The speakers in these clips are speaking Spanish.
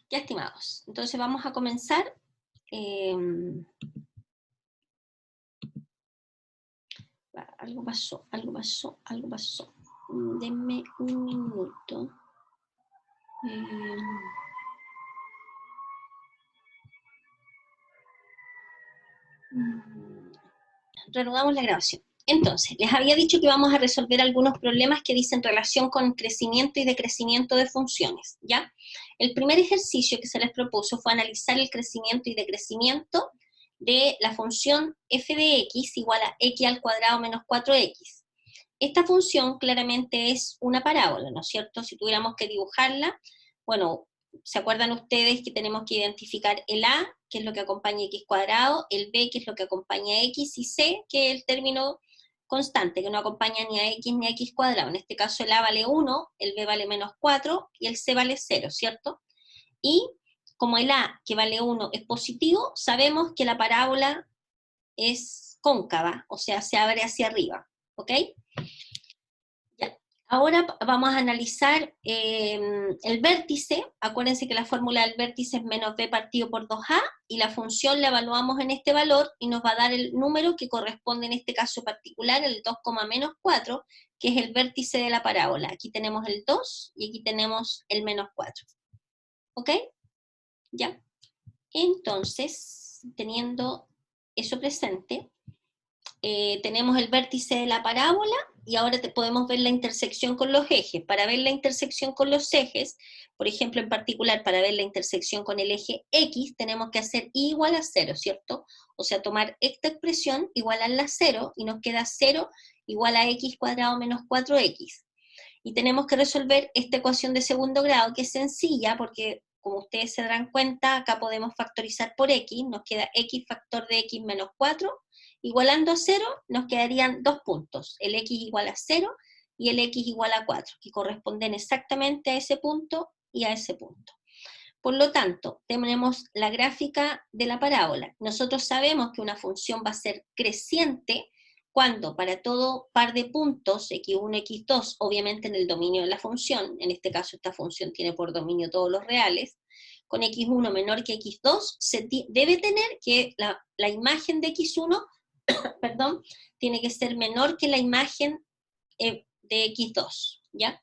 Ya, estimados, entonces vamos a comenzar. Algo pasó. Denme un minuto. Reanudamos la grabación. Entonces, les había dicho que vamos a resolver algunos problemas que dicen relación con crecimiento y decrecimiento de funciones, ¿ya? El primer ejercicio que se les propuso fue analizar el crecimiento y decrecimiento de la función f de x igual a x al cuadrado menos 4x. Esta función claramente es una parábola, ¿no es cierto? Si tuviéramos que dibujarla, bueno, ¿se acuerdan ustedes que tenemos que identificar el a, que es lo que acompaña x cuadrado, el b, que es lo que acompaña x, y c, que es el término constante, que no acompaña ni a x ni a x cuadrado. En este caso el a vale 1, el b vale menos 4, y el c vale 0, ¿cierto? Y como el a, que vale 1, es positivo, sabemos que la parábola es cóncava, o sea, se abre hacia arriba, ¿ok? Ya. Ahora vamos a analizar el vértice. Acuérdense que la fórmula del vértice es menos b partido por 2a, y la función la evaluamos en este valor, y nos va a dar el número que corresponde en este caso particular, el 2, menos 4, que es el vértice de la parábola. Aquí tenemos el 2, y aquí tenemos el menos 4. ¿Ok? ¿Ya? Entonces, teniendo eso presente, tenemos el vértice de la parábola, y ahora podemos ver la intersección con los ejes. Para ver la intersección con los ejes, por ejemplo, en particular, para ver la intersección con el eje X, tenemos que hacer y igual a 0, ¿cierto? O sea, tomar esta expresión, igualarla a 0, y nos queda 0 igual a x cuadrado menos 4x. Y tenemos que resolver esta ecuación de segundo grado, que es sencilla, porque como ustedes se darán cuenta, acá podemos factorizar por x, nos queda x factor de x menos 4, igualando a 0, nos quedarían dos puntos, el x igual a 0 y el x igual a 4, que corresponden exactamente a ese punto y a ese punto. Por lo tanto, tenemos la gráfica de la parábola. Nosotros sabemos que una función va a ser creciente cuando para todo par de puntos, x1, x2, obviamente en el dominio de la función, en este caso esta función tiene por dominio todos los reales, con x1 menor que x2, se debe tener que la imagen de x1, perdón, tiene que ser menor que la imagen de x2, ¿ya?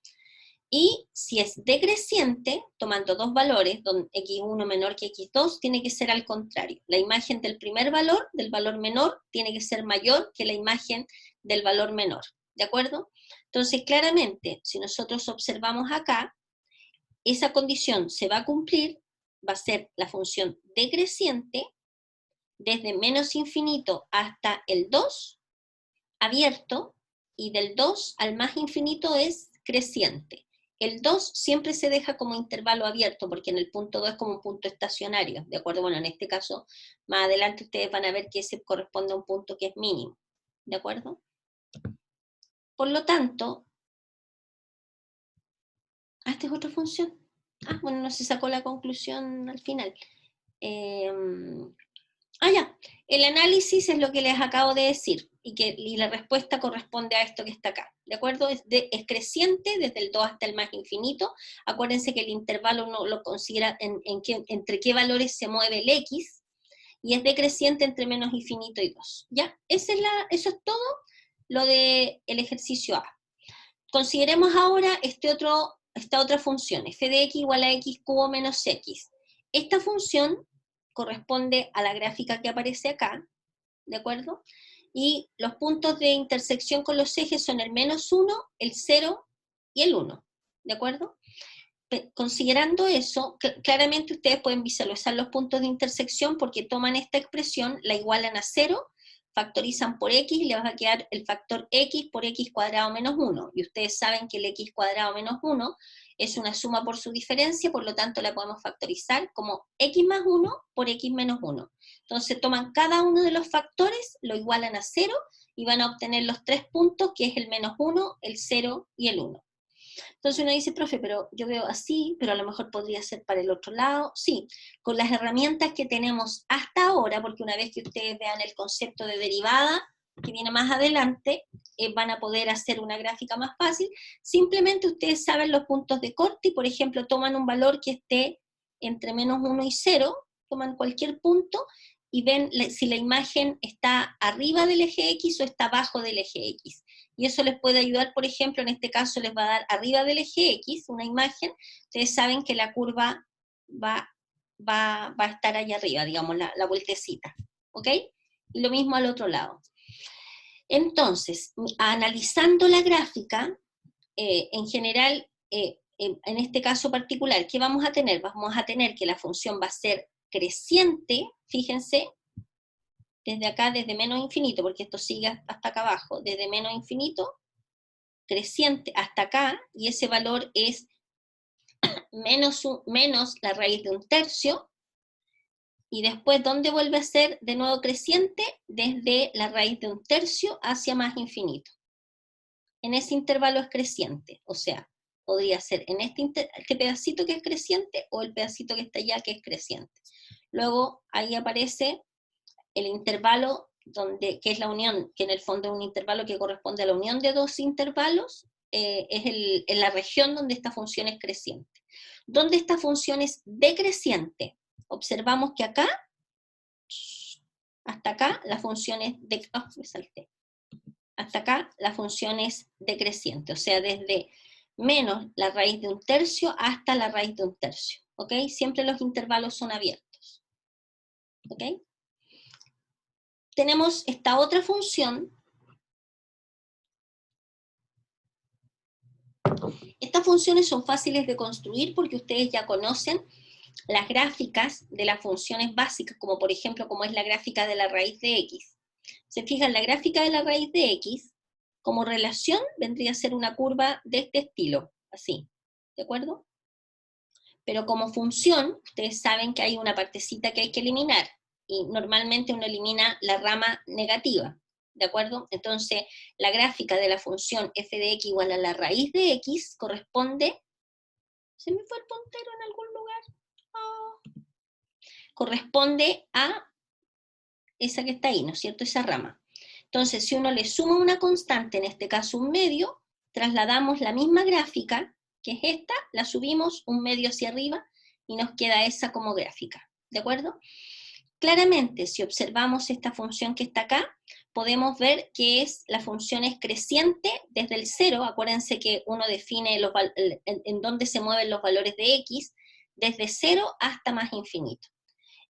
Y si es decreciente, tomando dos valores, donde x1 menor que x2, tiene que ser al contrario. La imagen del primer valor, del valor menor, tiene que ser mayor que la imagen del valor menor. ¿De acuerdo? Entonces, claramente, si nosotros observamos acá, esa condición se va a cumplir, va a ser la función decreciente, desde menos infinito hasta el 2, abierto, y del 2 al más infinito es creciente. El 2 siempre se deja como intervalo abierto, porque en el punto 2 es como un punto estacionario, ¿de acuerdo? Bueno, en este caso, más adelante ustedes van a ver que ese corresponde a un punto que es mínimo, ¿de acuerdo? Por lo tanto, esta es otra función. Bueno, no se sacó la conclusión al final. Ya, el análisis es lo que les acabo de decir, y la respuesta corresponde a esto que está acá, ¿de acuerdo? Es creciente desde el 2 hasta el más infinito. Acuérdense que el intervalo uno lo considera entre qué valores se mueve el x, y es decreciente entre menos infinito y 2, ¿ya? Eso es todo lo del ejercicio A. Consideremos ahora esta otra función, f de x igual a x cubo menos x. Esta función corresponde a la gráfica que aparece acá, ¿de acuerdo? Y los puntos de intersección con los ejes son el menos 1, el 0 y el 1, ¿de acuerdo? Considerando eso, claramente ustedes pueden visualizar los puntos de intersección, porque toman esta expresión, la igualan a 0, factorizan por x, y les va a quedar el factor x por x cuadrado menos 1, y ustedes saben que el x cuadrado menos 1 es una suma por su diferencia, por lo tanto la podemos factorizar como x más 1 por x menos 1. Entonces toman cada uno de los factores, lo igualan a 0, y van a obtener los tres puntos, que es el menos 1, el 0 y el 1. Entonces uno dice, profe, pero yo veo así, pero a lo mejor podría ser para el otro lado. Sí, con las herramientas que tenemos hasta ahora, porque una vez que ustedes vean el concepto de derivada, que viene más adelante, van a poder hacer una gráfica más fácil. Simplemente ustedes saben los puntos de corte, y por ejemplo toman un valor que esté entre menos 1 y 0, toman cualquier punto y ven si la imagen está arriba del eje X o está abajo del eje X. Y eso les puede ayudar, por ejemplo, en este caso les va a dar arriba del eje X una imagen, ustedes saben que la curva va a estar allá arriba, digamos, la vueltecita, ¿ok? Y lo mismo al otro lado. Entonces, analizando la gráfica, en general, en este caso particular, ¿qué vamos a tener? Vamos a tener que la función va a ser creciente, fíjense, desde acá, desde menos infinito, porque esto sigue hasta acá abajo, desde menos infinito, creciente hasta acá, y ese valor es menos la raíz de un tercio, y después, ¿dónde vuelve a ser de nuevo creciente? Desde la raíz de un tercio hacia más infinito. En ese intervalo es creciente, o sea, podría ser en este pedacito que es creciente o el pedacito que está allá que es creciente. Luego ahí aparece el intervalo que es la unión, que en el fondo es un intervalo que corresponde a la unión de dos intervalos, es en la región donde esta función es creciente. Donde esta función es decreciente, observamos que acá, hasta acá, la función es me salté. Hasta acá la función es decreciente, o sea, desde menos la raíz de un tercio hasta la raíz de un tercio, ¿ok? Siempre los intervalos son abiertos, ¿ok? Tenemos esta otra función. Estas funciones son fáciles de construir porque ustedes ya conocen las gráficas de las funciones básicas, como por ejemplo, como es la gráfica de la raíz de x. Se fijan, la gráfica de la raíz de x, como relación, vendría a ser una curva de este estilo, así, ¿de acuerdo? Pero como función, ustedes saben que hay una partecita que hay que eliminar, y normalmente uno elimina la rama negativa, ¿de acuerdo? Entonces, la gráfica de la función f de x igual a la raíz de x corresponde, ¿se me fue el puntero en algún lugar? Oh. Corresponde a esa que está ahí, ¿no es cierto? Esa rama. Entonces, si uno le suma una constante, en este caso un medio, trasladamos la misma gráfica, que es esta, la subimos un medio hacia arriba, y nos queda esa como gráfica, ¿de acuerdo? Claramente, si observamos esta función que está acá, podemos ver que la función es creciente desde el 0, acuérdense que uno define en dónde se mueven los valores de x, desde 0 hasta más infinito.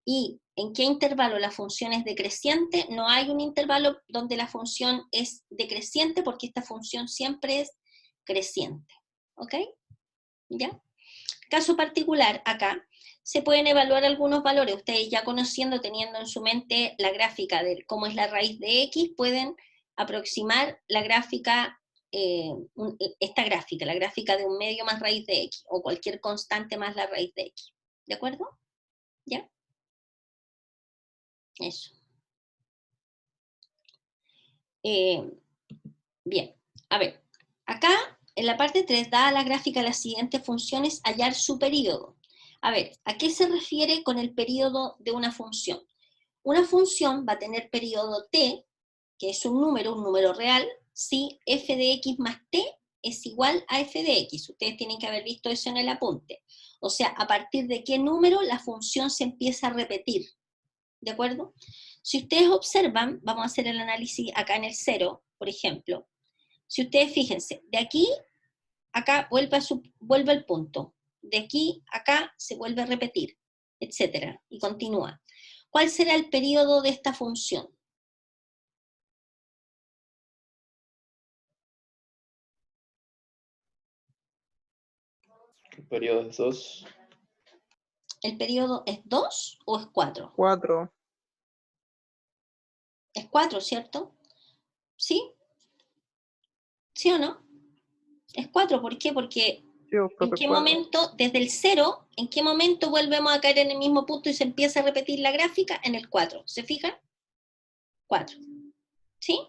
¿Y en qué intervalo la función es decreciente? No hay un intervalo donde la función es decreciente porque esta función siempre es creciente, ¿ok? ¿Ya? Caso particular, acá, se pueden evaluar algunos valores. Ustedes ya conociendo, teniendo en su mente la gráfica de cómo es la raíz de x, pueden aproximar la gráfica, esta gráfica, la gráfica de un medio más raíz de x, o cualquier constante más la raíz de x. ¿De acuerdo? ¿Ya? Eso. Bien, a ver, acá en la parte 3 da la gráfica de las siguientes funciones, hallar su período. A ver, ¿a qué se refiere con el período de una función? Una función va a tener período t, que es un número real, si f de x más t es igual a f de x. Ustedes tienen que haber visto eso en el apunte. O sea, a partir de qué número la función se empieza a repetir. ¿De acuerdo? Si ustedes observan, vamos a hacer el análisis acá en el 0, por ejemplo. Si ustedes fíjense, de aquí, acá vuelve al punto. De aquí, acá, se vuelve a repetir, etcétera, y continúa. ¿Cuál será el periodo de esta función? El periodo es 2. ¿El periodo es 2 o es 4? 4. Es 4, ¿cierto? ¿Sí? ¿Sí o no? Es 4, ¿por qué? Porque Sí, ¿en qué momento, desde el 0, en qué momento volvemos a caer en el mismo punto y se empieza a repetir la gráfica? En el 4. ¿Se fijan? 4. ¿Sí?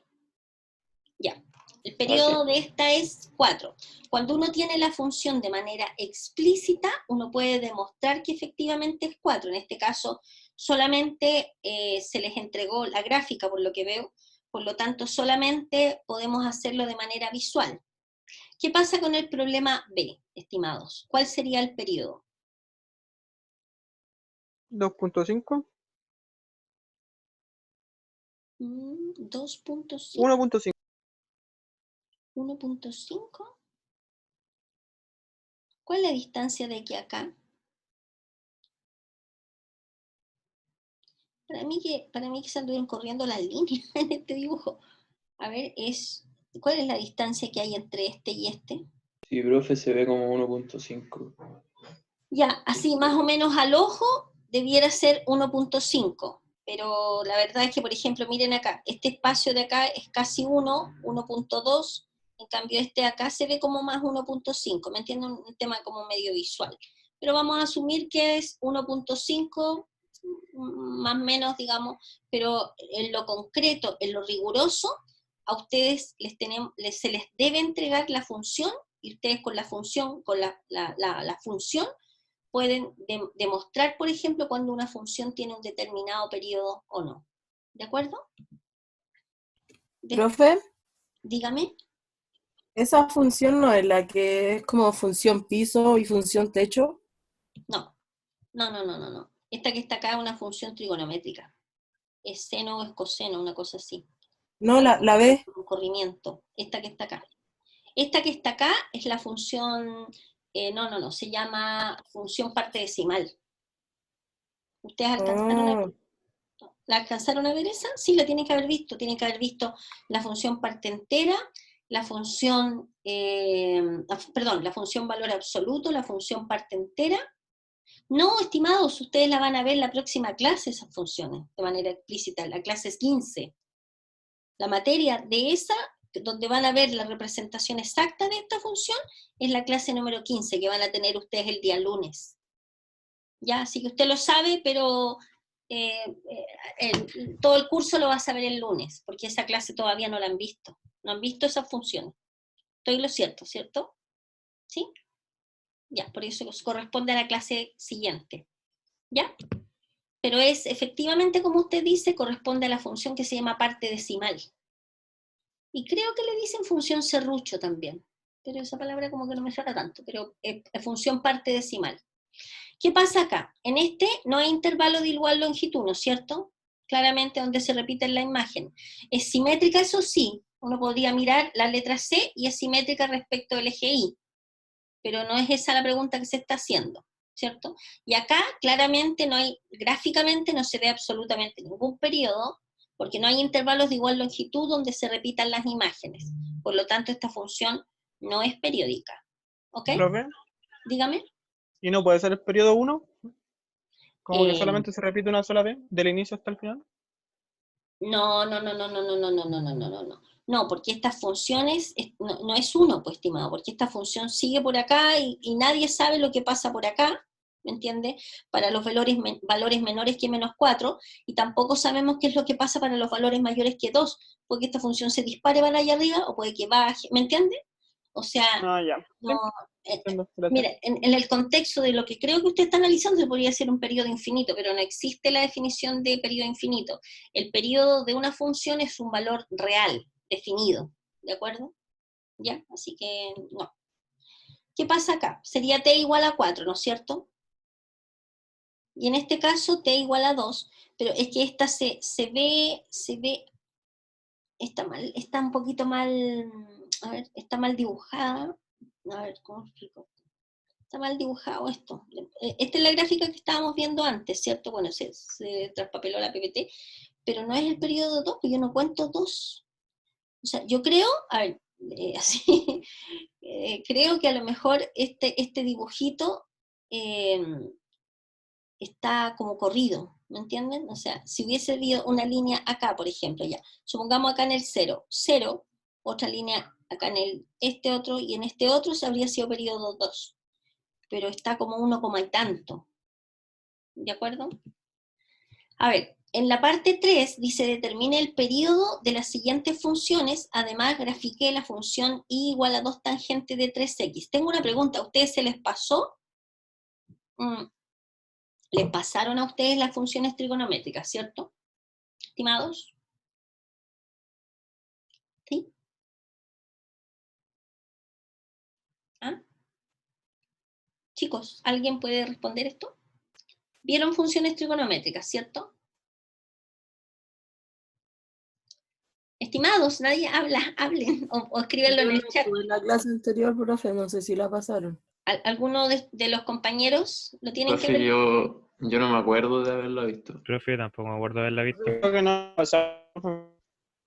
Ya. El periodo de esta es 4. Cuando uno tiene la función de manera explícita, uno puede demostrar que efectivamente es 4. En este caso, solamente se les entregó la gráfica, por lo que veo, por lo tanto, solamente podemos hacerlo de manera visual. ¿Qué pasa con el problema B, estimados? ¿Cuál sería el periodo? 2.5. 2.5, 1.5. 1.5. ¿Cuál es la distancia de aquí a acá? Para mí que se anduvieron corriendo las líneas en este dibujo. A ver, ¿cuál es la distancia que hay entre este y este? Sí, profe, se ve como 1.5. Ya, así más o menos al ojo debiera ser 1.5, pero la verdad es que, por ejemplo, miren acá, este espacio de acá es casi 1, 1.2, en cambio este de acá se ve como más 1.5, ¿me entienden? Un tema como medio visual. Pero vamos a asumir que es 1.5, más o menos, digamos, pero en lo concreto, en lo riguroso, a ustedes se les debe entregar la función, y ustedes con la función, con la función, pueden demostrar, por ejemplo, cuando una función tiene un determinado periodo o no. ¿De acuerdo? Profe, Dígame. esa función no es la que es como función piso y función techo. No, no. Esta que está acá es una función trigonométrica. Es seno o es coseno, una cosa así. No, la B. Un corrimiento. Esta que está acá. Esta que está acá es la función, se llama función parte decimal. ¿Ustedes alcanzaron a Ah, ver? ¿La alcanzaron a ver esa? Sí, la tienen que haber visto. Tienen que haber visto la función parte entera, la función, la función valor absoluto, la función parte entera. No, estimados, ustedes la van a ver en la próxima clase, esas funciones, de manera explícita. La clase es 15. La materia de esa, donde van a ver la representación exacta de esta función, es la clase número 15, que van a tener ustedes el día lunes. Ya, así que usted lo sabe, pero todo el curso lo va a saber el lunes, porque esa clase todavía no la han visto. No han visto esas funciones. Estoy lo cierto, ¿cierto? ¿Sí? Ya, por eso corresponde a la clase siguiente. ¿Ya? Pero es efectivamente, como usted dice, corresponde a la función que se llama parte decimal. Y creo que le dicen función serrucho también, pero esa palabra como que no me suena tanto, pero es función parte decimal. ¿Qué pasa acá? En este no hay intervalo de igual longitud, ¿no es cierto? Claramente donde se repite en la imagen. Es simétrica, eso sí, uno podría mirar la letra C y es simétrica respecto del eje Y, pero no es esa la pregunta que se está haciendo, ¿cierto? Y acá claramente no hay, gráficamente no se ve absolutamente ningún periodo, porque no hay intervalos de igual longitud donde se repitan las imágenes. Por lo tanto, esta función no es periódica. ¿Ok? Profe, Dígame. ¿y no puede ser el periodo 1? Como que Eh, solamente se repite una sola vez, del inicio hasta el final. no. No, porque estas funciones, no es uno, pues, estimado, porque esta función sigue por acá y nadie sabe lo que pasa por acá, ¿me entiende? Para los valores menores que -4, y tampoco sabemos qué es lo que pasa para los valores mayores que 2, porque esta función se dispare para allá arriba o puede que baje, ¿me entiende? O sea, Ah, ya. Sí, no, entiendo, gracias. mire, en el contexto de lo que creo que usted está analizando, se podría ser un periodo infinito, pero no existe la definición de periodo infinito. El periodo de una función es un valor real, definido, ¿de acuerdo? ¿Ya? Así que no. ¿Qué pasa acá? Sería t igual a 4, ¿no es cierto? Y en este caso t igual a 2, pero es que esta se ve, está mal, está un poquito mal, a ver, está mal dibujada. A ver, ¿cómo explico? Está mal dibujado esto. Esta es la gráfica que estábamos viendo antes, ¿cierto? Bueno, se traspapeló la PPT, pero no es el periodo 2, porque yo no cuento 2. O sea, yo creo, a ver, así, creo que a lo mejor este dibujito eh, está como corrido, ¿me entienden? O sea, si hubiese habido una línea acá, por ejemplo, ya, supongamos acá en el 0, 0, otra línea acá en este otro, y en este otro se habría sido periodo 2, pero está como 1, y tanto, ¿de acuerdo? A ver, en la parte 3 dice determine el periodo de las siguientes funciones, además grafique la función y igual a 2 tangente de 3x. Tengo una pregunta, ¿a ustedes se les pasó? ¿Les pasaron a ustedes las funciones trigonométricas, cierto? Estimados. ¿Sí? ¿Ah? Chicos, ¿alguien puede responder esto? Vieron funciones trigonométricas, ¿cierto? Estimados, nadie habla, hablen o escríbenlo en Yo no el chat. estuve en la clase anterior, profe, no sé si la pasaron. ¿Alguno de los compañeros lo tienen que Profe, ver? yo no me acuerdo de haberlo visto. Profe, yo tampoco me acuerdo de haberla visto. Creo que no pasaba.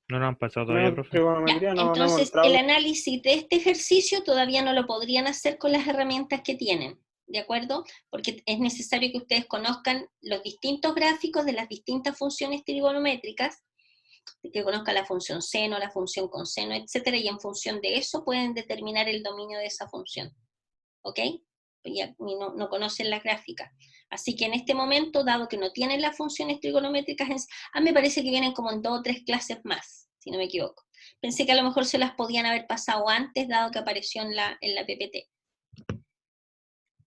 No nos han pasado todavía, profe. Ya, Trigonometría no hemos entonces entrado. el análisis de este ejercicio todavía no lo podrían hacer con las herramientas que tienen, ¿de acuerdo? Porque es necesario que ustedes conozcan los distintos gráficos de las distintas funciones trigonométricas, que conozcan la función seno, la función coseno, etcétera, y en función de eso pueden determinar el dominio de esa función, ¿ok? Ya no conocen las gráficas. Así que en este momento, dado que no tienen las funciones trigonométricas, me parece que vienen como en 2 o 3 clases más, si no me equivoco. Pensé que a lo mejor se las podían haber pasado antes, dado que apareció en la PPT.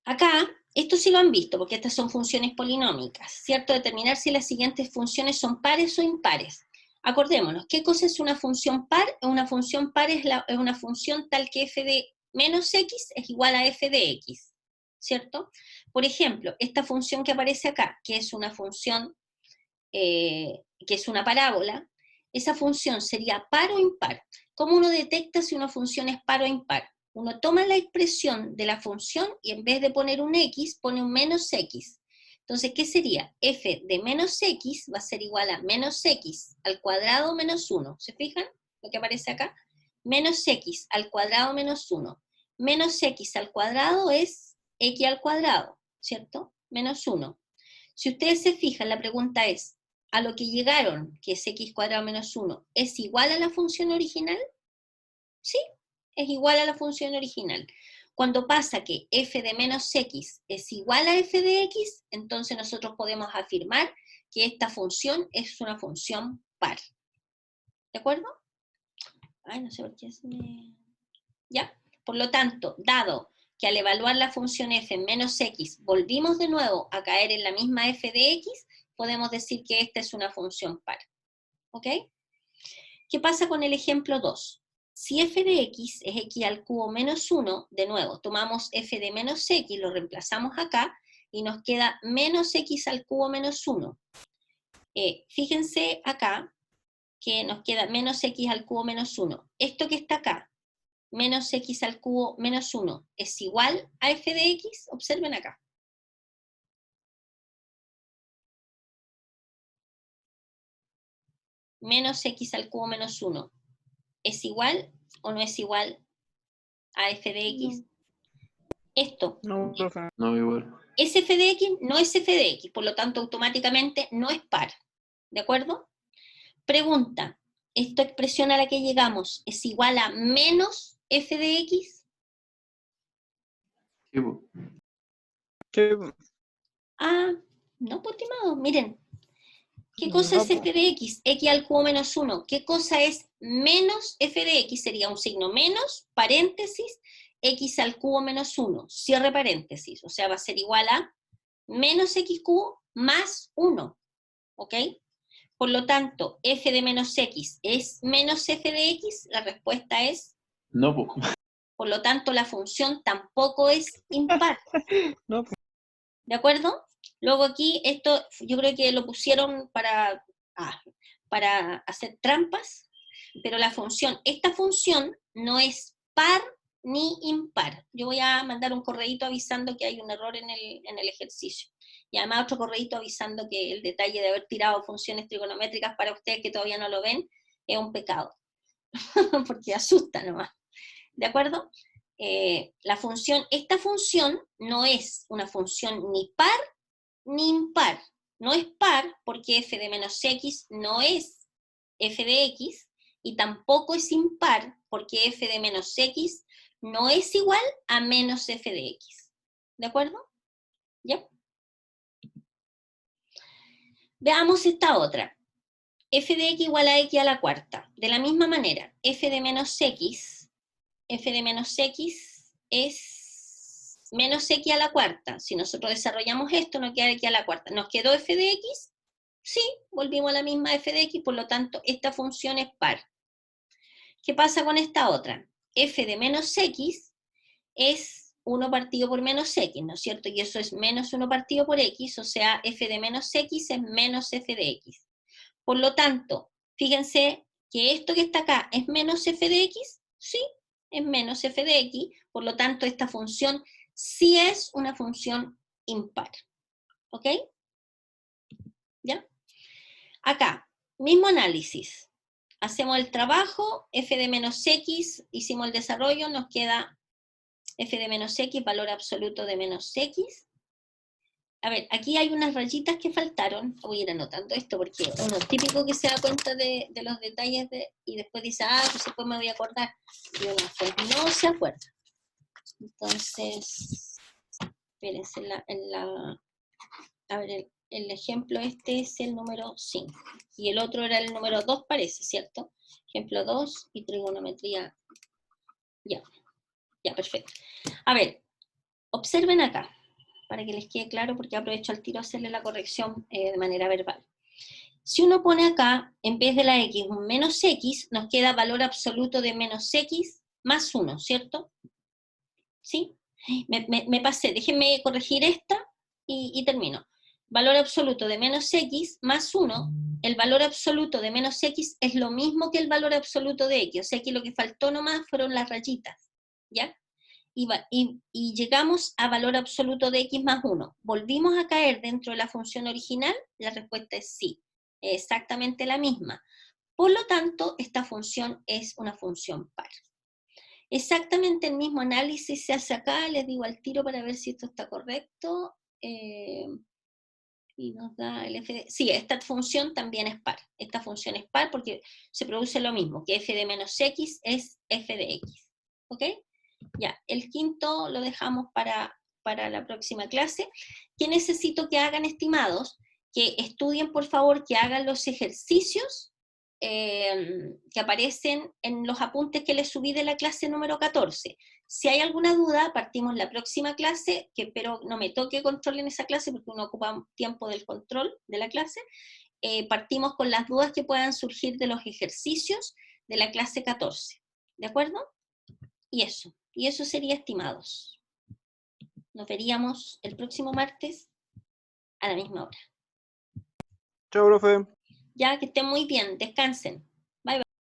Acá, esto sí lo han visto, porque estas son funciones polinómicas, ¿cierto? Determinar si las siguientes funciones son pares o impares. Acordémonos, ¿qué cosa es una función par? Una función par es una función tal que f de menos x es igual a f de x, ¿cierto? Por ejemplo, esta función que aparece acá, que es una función, que es una parábola, esa función sería par o impar. ¿Cómo uno detecta si una función es par o impar? Uno toma la expresión de la función y en vez de poner un x, pone un menos x. Entonces, ¿qué sería? F de menos x va a ser igual a menos x al cuadrado menos 1. ¿Se fijan lo que aparece acá? Menos x al cuadrado menos 1. Menos x al cuadrado es x al cuadrado, ¿cierto? Menos 1. Si ustedes se fijan, la pregunta es, ¿a lo que llegaron, que es x cuadrado menos 1, es igual a la función original? Sí, es igual a la función original. Cuando pasa que f de menos x es igual a f de x, entonces nosotros podemos afirmar que esta función es una función par. ¿De acuerdo? Ay, no sé por qué se me... ¿Ya? Por lo tanto, dado que al evaluar la función f en menos x volvimos de nuevo a caer en la misma f de x, podemos decir que esta es una función par. ¿Ok? ¿Qué pasa con el ejemplo 2? Si f de x es x al cubo menos 1, de nuevo, tomamos f de menos x, lo reemplazamos acá, y nos queda menos x al cubo menos 1. Fíjense acá que nos queda menos x al cubo menos 1. Esto que está acá, menos x al cubo menos 1, ¿es igual a f de x? Observen acá. Menos x al cubo menos 1, ¿es igual o no es igual a f de x? Esto No, profe. No, igual. es f de x, no es f de x, por lo tanto automáticamente no es par. ¿De acuerdo? Pregunta, ¿esta expresión a la que llegamos es igual a menos f de x? Sí, po. Sí, Ah, no, pues estimado, miren. ¿Qué cosa no, es f de x? X al cubo menos 1. ¿Qué cosa es menos f de x? Sería un signo menos, paréntesis, x al cubo menos 1, cierre paréntesis. O sea, va a ser igual a menos x cubo más 1. ¿Ok? Por lo tanto, f de menos x es menos f de x. La respuesta es, No, po. por lo tanto, la función tampoco es impar. no. ¿De acuerdo? Luego aquí, esto yo creo que lo pusieron para hacer trampas, pero esta función no es par ni impar. Yo voy a mandar un correíto avisando que hay un error en el ejercicio. Y además otro correíto avisando que el detalle de haber tirado funciones trigonométricas para ustedes que todavía no lo ven es un pecado, porque asusta nomás. ¿De acuerdo? Esta función no es una función ni par ni impar. No es par porque f de menos x no es f de x, y tampoco es impar porque f de menos x no es igual a menos f de x. ¿De acuerdo? ¿Ya? Veamos esta otra. F de x igual a x a la cuarta. De la misma manera, f de menos x es menos x a la cuarta. Si nosotros desarrollamos esto, no queda x a la cuarta. ¿Nos quedó f de x? Sí, volvimos a la misma f de x, por lo tanto, esta función es par. ¿Qué pasa con esta otra? F de menos x es 1 partido por menos x, ¿no es cierto? Y eso es menos 1 partido por x, o sea, f de menos x es menos f de x. Por lo tanto, fíjense que esto que está acá es menos f de x, sí, es menos f de x, por lo tanto esta función sí es una función impar. ¿Ok? ¿Ya? Acá, mismo análisis. Hacemos el trabajo, f de menos x, hicimos el desarrollo, nos queda f de menos x, valor absoluto de menos x. A ver, aquí hay unas rayitas que faltaron. Voy a ir anotando esto porque uno típico que se da cuenta de los detalles y después dice, pues después me voy a acordar. Y uno pues no se acuerda. Entonces, espérense, a ver, el ejemplo este es el número 5. Y el otro era el número 2, parece, ¿cierto? Ejemplo 2 y trigonometría. Ya, perfecto. A ver, observen acá, para que les quede claro, porque aprovecho al tiro a hacerle la corrección de manera verbal. Si uno pone acá, en vez de la x, un menos x, nos queda valor absoluto de menos x más 1, ¿cierto? ¿Sí? Me pasé, déjenme corregir esta y termino. Valor absoluto de menos x más 1, el valor absoluto de menos x es lo mismo que el valor absoluto de x, o sea que lo que faltó nomás fueron las rayitas, ¿ya? Y llegamos a valor absoluto de x más 1. ¿Volvimos a caer dentro de la función original? La respuesta es sí, es exactamente la misma. Por lo tanto, esta función es una función par. Exactamente el mismo análisis se hace acá, les digo al tiro para ver si esto está correcto. Y nos da el f de... Sí, esta función también es par. Esta función es par porque se produce lo mismo, que f de menos x es f de x. ¿Ok? Ya, el quinto lo dejamos para la próxima clase. ¿Qué necesito que hagan, estimados? Que estudien, por favor, que hagan los ejercicios que aparecen en los apuntes que les subí de la clase número 14. Si hay alguna duda, partimos la próxima clase, que espero no me toque control en esa clase, porque uno ocupa tiempo del control de la clase. Partimos con las dudas que puedan surgir de los ejercicios de la clase 14. ¿De acuerdo? Y eso sería, estimados. Nos veríamos el próximo martes a la misma hora. Chao, profe. Ya, que estén muy bien, descansen.